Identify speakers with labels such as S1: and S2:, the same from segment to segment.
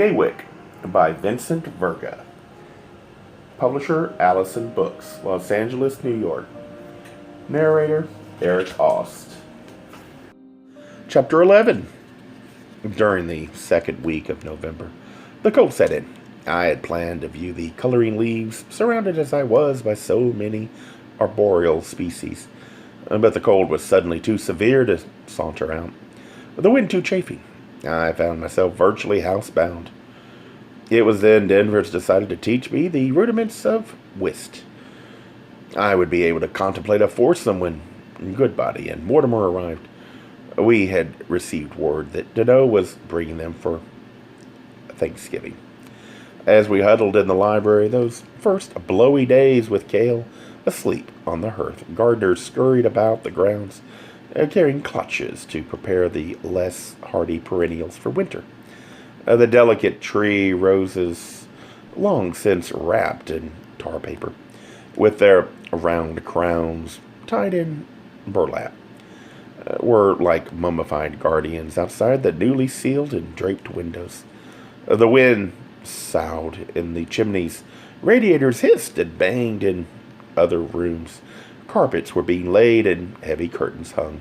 S1: Gaywyck by Vincent Verga. Publisher Allison Books, Los Angeles, New York. Narrator Eric Aust. Chapter 11. During the second week of November, the cold set in. I had planned to view the coloring leaves, surrounded as I was by so many arboreal species. But the cold was suddenly too severe to saunter out. The wind too chafing. I found myself virtually housebound. It was then Danvers decided to teach me the rudiments of whist. I would be able to contemplate a foursome when Goodbody and Mortimer arrived. We had received word that Danough was bringing them for Thanksgiving. As we huddled in the library, those first blowy days with Cale asleep on the hearth, gardeners scurried about the grounds, carrying clutches to prepare the less hardy perennials for winter. The delicate tree roses, long since wrapped in tar paper, with their round crowns tied in burlap, were like mummified guardians outside the newly sealed and draped windows. The wind soughed in the chimneys. Radiators hissed and banged in other rooms. Carpets were being laid and heavy curtains hung.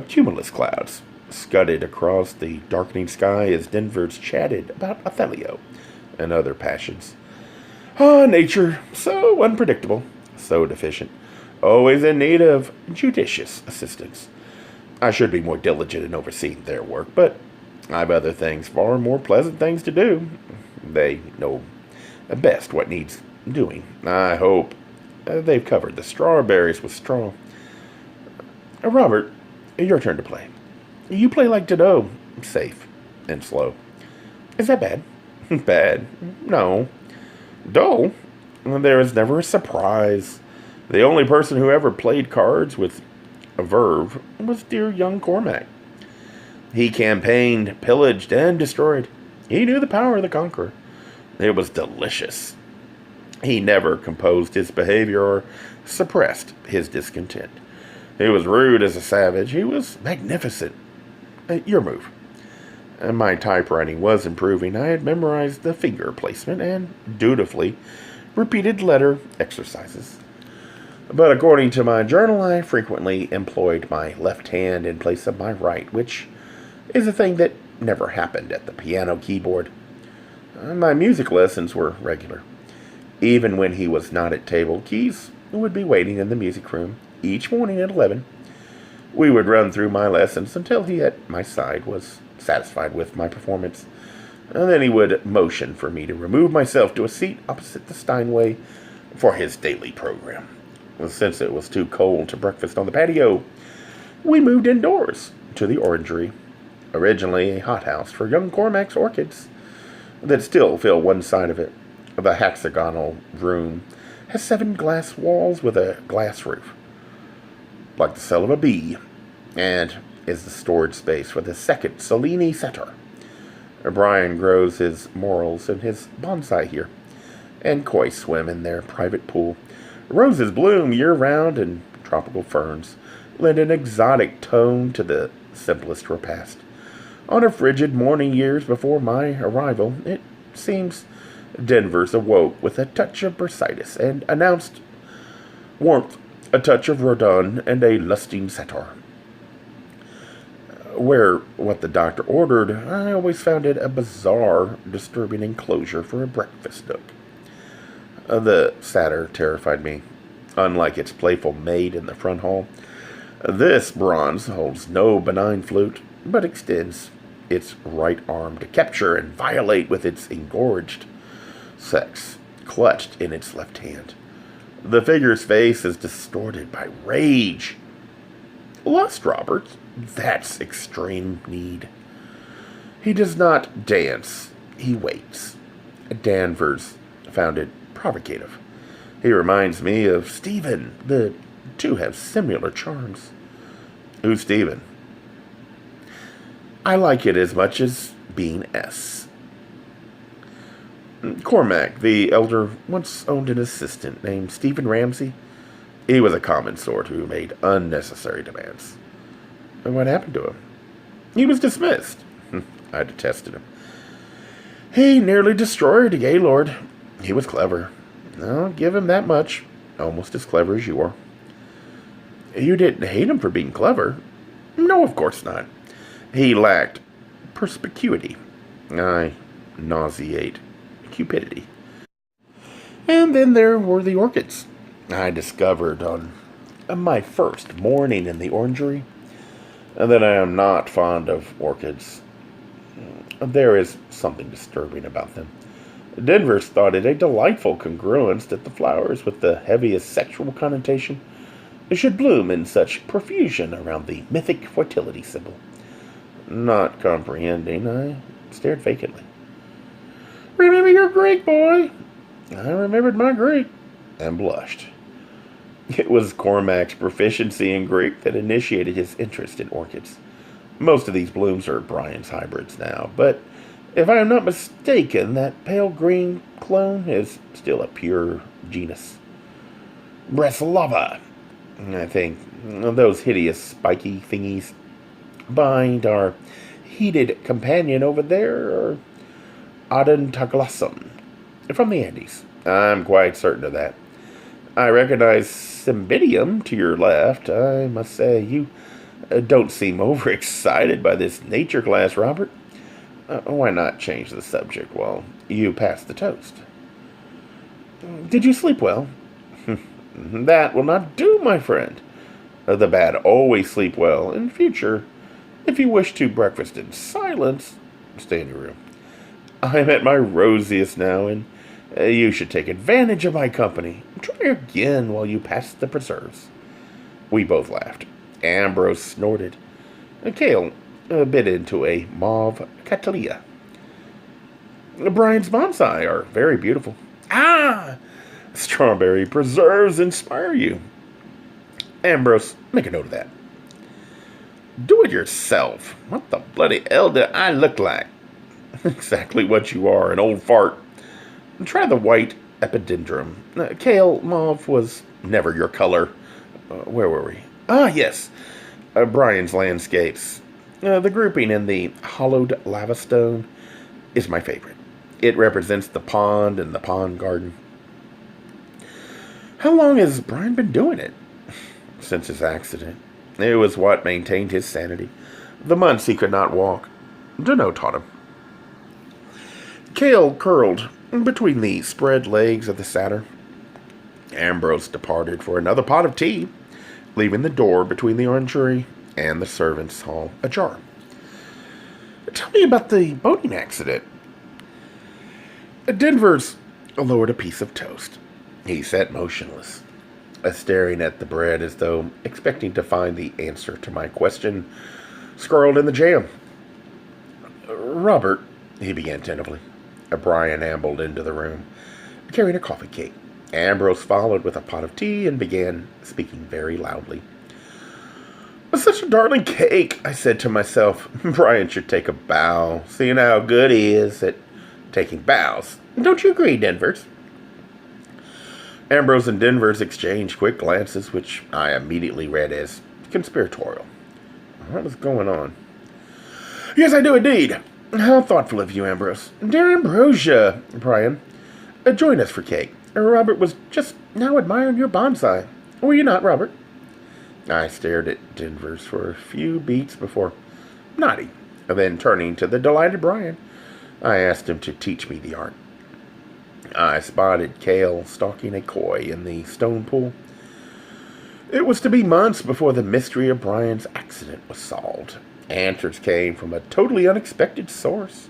S1: Cumulus clouds scudded across the darkening sky as Danvers chatted about Othello and other passions. Nature, so unpredictable, so deficient, always in need of judicious assistance. I should be more diligent in overseeing their work, but I've other things, far more pleasant things to do. They know best what needs doing. I hope they've covered the strawberries with straw. Robert, your turn to play. You play like Danough, safe and slow. Is that bad? Bad? No. Dull? There is never a surprise. The only person who ever played cards with a verve was dear young Cormac. He campaigned, pillaged, and destroyed. He knew the power of the conqueror. It was delicious. He never composed his behavior or suppressed his discontent. He was rude as a savage. He was magnificent. Your move. My typewriting was improving. I had memorized the finger placement and dutifully repeated letter exercises. But according to my journal, I frequently employed my left hand in place of my right, which is a thing that never happened at the piano keyboard. My music lessons were regular. Even when he was not at table, Keys would be waiting in the music room each morning at 11. We would run through my lessons until he at my side was satisfied with my performance. And then he would motion for me to remove myself to a seat opposite the Steinway for his daily program. Since it was too cold to breakfast on the patio, we moved indoors to the orangery, originally a hothouse for young Cormac's orchids, that still fill one side of it. The hexagonal room has 7 glass walls with a glass roof, like the cell of a bee, and is the storage space for the second Cellini setter. Brian grows his morels and his bonsai here, and koi swim in their private pool. Roses bloom year-round, and tropical ferns lend an exotic tone to the simplest repast. On a frigid morning years before my arrival, it seems Danvers awoke with a touch of bursitis and announced warmth, a touch of Rodin, and a lusting satyr. Where what the doctor ordered, I always found it a bizarre, disturbing enclosure for a breakfast nook. The satyr terrified me. Unlike its playful mate in the front hall, this bronze holds no benign flute, but extends its right arm to capture and violate with its engorged sex, clutched in its left hand. The figure's face is distorted by rage. Lust, Robert. That's extreme need. He does not dance. He waits. Danvers found it provocative. He reminds me of Stephen. The two have similar charms. Who's Stephen? I like it as much as being S. Cormac, the elder, once owned an assistant named Stephen Ramsay. He was a common sort who made unnecessary demands. And what happened to him? He was dismissed. I detested him. He nearly destroyed a Gaylord. He was clever. I'll give him that much. Almost as clever as you are. You didn't hate him for being clever. No, of course not. He lacked perspicuity. I nauseate cupidity. And then there were the orchids. I discovered on my first morning in the orangery that I am not fond of orchids. There is something disturbing about them. Denver's thought it a delightful congruence that the flowers with the heaviest sexual connotation should bloom in such profusion around the mythic fertility symbol. Not comprehending, I stared vacantly. Remember your Greek, boy? I remembered my Greek and blushed. It was Cormac's proficiency in Greek that initiated his interest in orchids. Most of these blooms are Brian's hybrids now, but if I am not mistaken, that pale green clone is still a pure genus. Breslava, I think. Those hideous spiky thingies behind our heated companion over there are Odontoglossum from the Andes. I'm quite certain of that. I recognize Cymbidium to your left. I must say, you don't seem overexcited by this nature class, Robert. Why not change the subject while you pass the toast? Did you sleep well? That will not do, my friend. The bad always sleep well. In future, if you wish to breakfast in silence, stay in your room. I'm at my rosiest now, and you should take advantage of my company. Try again while you pass the preserves. We both laughed. Ambrose snorted. Cale bit into a mauve catalea. Brian's bonsai are very beautiful. Ah! Strawberry preserves inspire you. Ambrose, make a note of that. Do it yourself. What the bloody hell do I look like? Exactly what you are, an old fart. Try the white epidendrum. Cale, mauve was never your color. Where were we? Ah, yes. Brian's landscapes. The grouping in the hollowed lava stone is my favorite. It represents the pond and the pond garden. How long has Brian been doing it? Since his accident. It was what maintained his sanity. The months he could not walk. Danough taught him. Cale curled between the spread legs of the satyr. Ambrose departed for another pot of tea, leaving the door between the orangery and the servants' hall ajar. Tell me about the boating accident. Denver's lowered a piece of toast. He sat motionless, staring at the bread as though expecting to find the answer to my question scrawled in the jam. Robert, he began tentatively. Brian ambled into the room, carrying a coffee cake. Ambrose followed with a pot of tea and began speaking very loudly. Such a darling cake, I said to myself. Brian should take a bow, seeing how good he is at taking bows. Don't you agree, Denvers? Ambrose and Denvers exchanged quick glances, which I immediately read as conspiratorial. What was going on? Yes, I do indeed. How thoughtful of you, Ambrose. Dear Ambrosia, Brian, join us for cake. Robert was just now admiring your bonsai. Were you not, Robert? I stared at Denvers for a few beats before nodding. Then turning to the delighted Brian, I asked him to teach me the art. I spotted Cale stalking a koi in the stone pool. It was to be months before the mystery of Brian's accident was solved. Answers came from a totally unexpected source.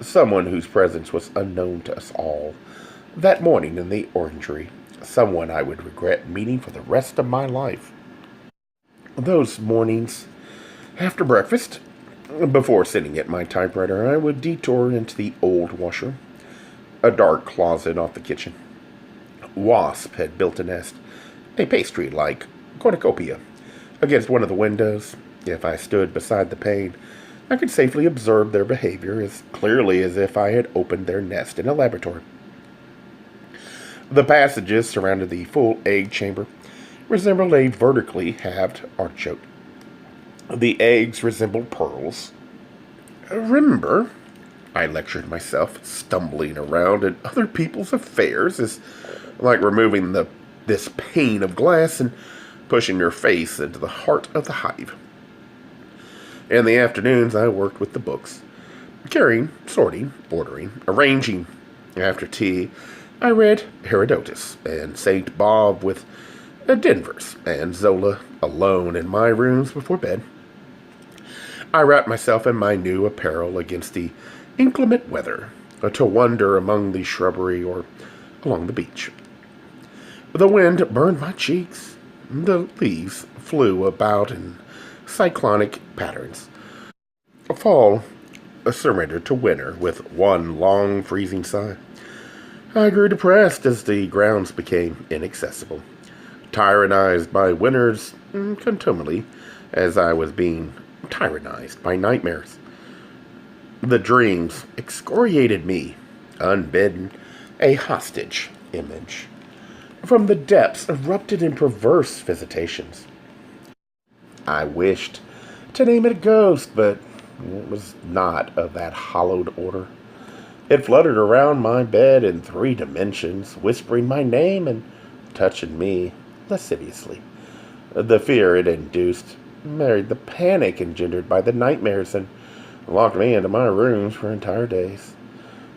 S1: Someone whose presence was unknown to us all. That morning in the orangery. Someone I would regret meeting for the rest of my life. Those mornings, after breakfast, before sitting at my typewriter, I would detour into the old washroom, a dark closet off the kitchen. Wasp had built a nest, a pastry-like cornucopia, against one of the windows. If I stood beside the pane, I could safely observe their behavior as clearly as if I had opened their nest in a laboratory. The passages surrounding the full egg chamber resembled a vertically halved artichoke. The eggs resembled pearls. Remember, I lectured myself, stumbling around in other people's affairs is like removing this pane of glass and pushing your face into the heart of the hive. In the afternoons, I worked with the books, carrying, sorting, ordering, arranging. After tea, I read Herodotus and St. Bob with Denvers and Zola alone in my rooms before bed. I wrapped myself in my new apparel against the inclement weather to wander among the shrubbery or along the beach. The wind burned my cheeks. The leaves flew about in cyclonic patterns. Fall surrendered to winter with one long freezing sigh. I grew depressed as the grounds became inaccessible, tyrannized by winter's contumely as I was being tyrannized by nightmares. The dreams excoriated me, unbidden, a hostage image. From the depths erupted in perverse visitations. I wished to name it a ghost, but it was not of that hallowed order. It fluttered around my bed in 3 dimensions, whispering my name and touching me lasciviously. The fear it induced married the panic engendered by the nightmares and locked me into my rooms for entire days.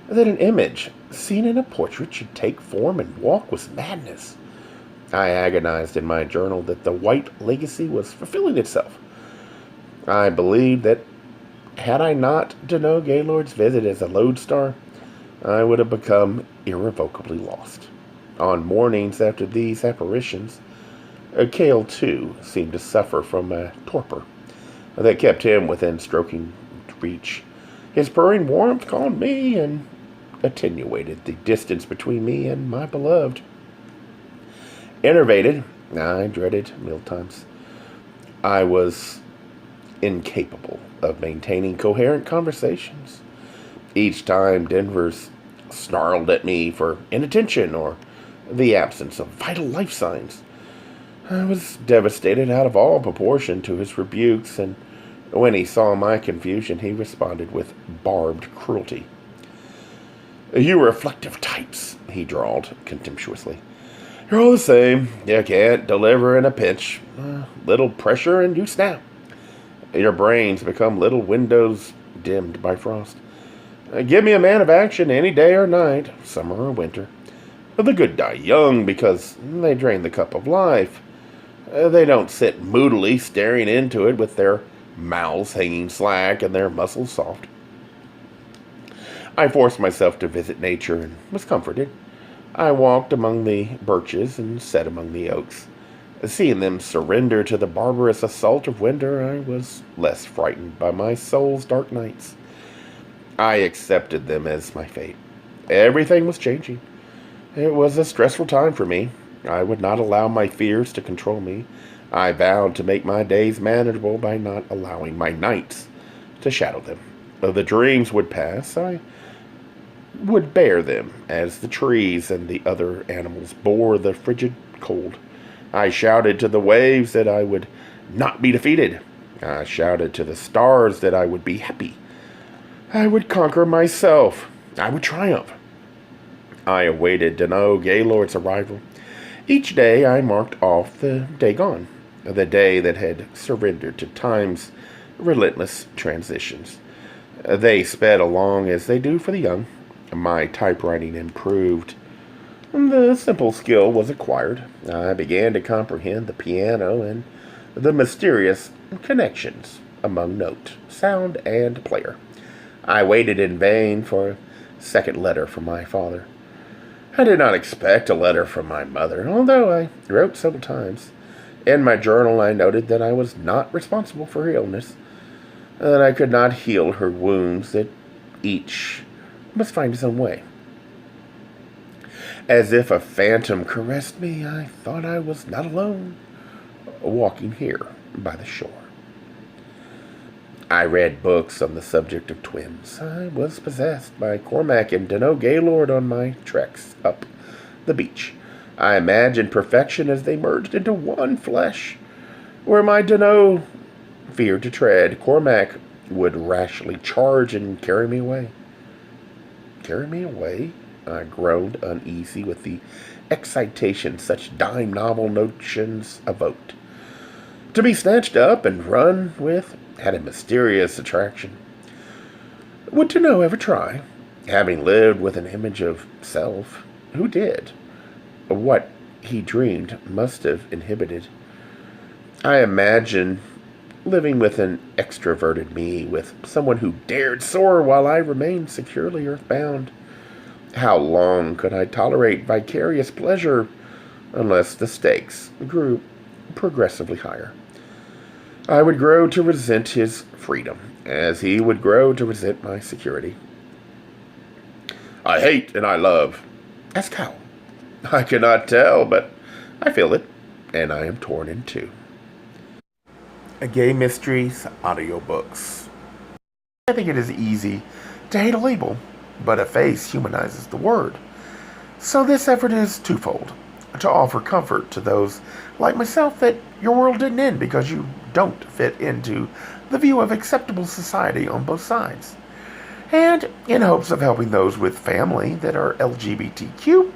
S1: That an image seen in a portrait should take form and walk was madness. I agonized in my journal that the Whyte legacy was fulfilling itself. I believed that had I not Danough Gaylord's visit as a lodestar, I would have become irrevocably lost. On mornings after these apparitions, Cale, too, seemed to suffer from a torpor that kept him within stroking reach. His purring warmth calmed me and attenuated the distance between me and my beloved. Enervated, I dreaded mealtimes. I was incapable of maintaining coherent conversations. Each time Denvers snarled at me for inattention or the absence of vital life signs, I was devastated out of all proportion to his rebukes, and when he saw my confusion, he responded with barbed cruelty. "You reflective types," he drawled contemptuously. "You're all the same. You can't deliver in a pinch. Little pressure and you snap. Your brains become little windows dimmed by frost. Give me a man of action any day or night, summer or winter. The good die young because they drain the cup of life. They don't sit moodily staring into it with their mouths hanging slack and their muscles soft." I forced myself to visit nature and was comforted. I walked among the birches and sat among the oaks. Seeing them surrender to the barbarous assault of winter, I was less frightened by my soul's dark nights. I accepted them as my fate. Everything was changing. It was a stressful time for me. I would not allow my fears to control me. I vowed to make my days manageable by not allowing my nights to shadow them. The dreams would pass. I would bear them as the trees and the other animals bore the frigid cold. I shouted to the waves that I would not be defeated. I shouted to the stars that I would be happy. I would conquer myself. I would triumph. I awaited Danough Gaylord's arrival. Each day I marked off the day gone, the day that had surrendered to time's relentless transitions. They sped along as they do for the young. My typewriting improved. The simple skill was acquired. I began to comprehend the piano and the mysterious connections among note, sound, and player. I waited in vain for a second letter from my father. I did not expect a letter from my mother, although I wrote several times. In my journal I noted that I was not responsible for her illness, that I could not heal her wounds, that each must find his own way. As if a phantom caressed me, I thought I was not alone, walking here by the shore. I read books on the subject of twins. I was possessed by Cormac and Danough Gaylord on my treks up the beach. I imagined perfection as they merged into one flesh. Where my Danough feared to tread, Cormac would rashly charge and carry me away. carry me away? I groaned, uneasy with the excitation such dime novel notions evoked. To be snatched up and run with had a mysterious attraction. Would Danough ever try? Having lived with an image of self, who did? What he dreamed must have inhibited. I imagine living with an extroverted me, with someone who dared soar while I remained securely earthbound. How long could I tolerate vicarious pleasure unless the stakes grew progressively higher? I would grow to resent his freedom, as he would grow to resent my security. I hate and I love. Ask how. I cannot tell, but I feel it, and I am torn in two. Gay Mysteries audiobooks. I think it is easy to hate a label, but a face humanizes the word. So this effort is twofold: to offer comfort to those like myself that your world didn't end because you don't fit into the view of acceptable society on both sides, and in hopes of helping those with family that are LGBTQ,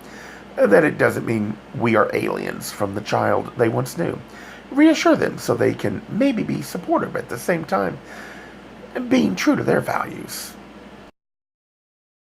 S1: that it doesn't mean we are aliens from the child they once knew. Reassure them so they can maybe be supportive at the same time, being true to their values.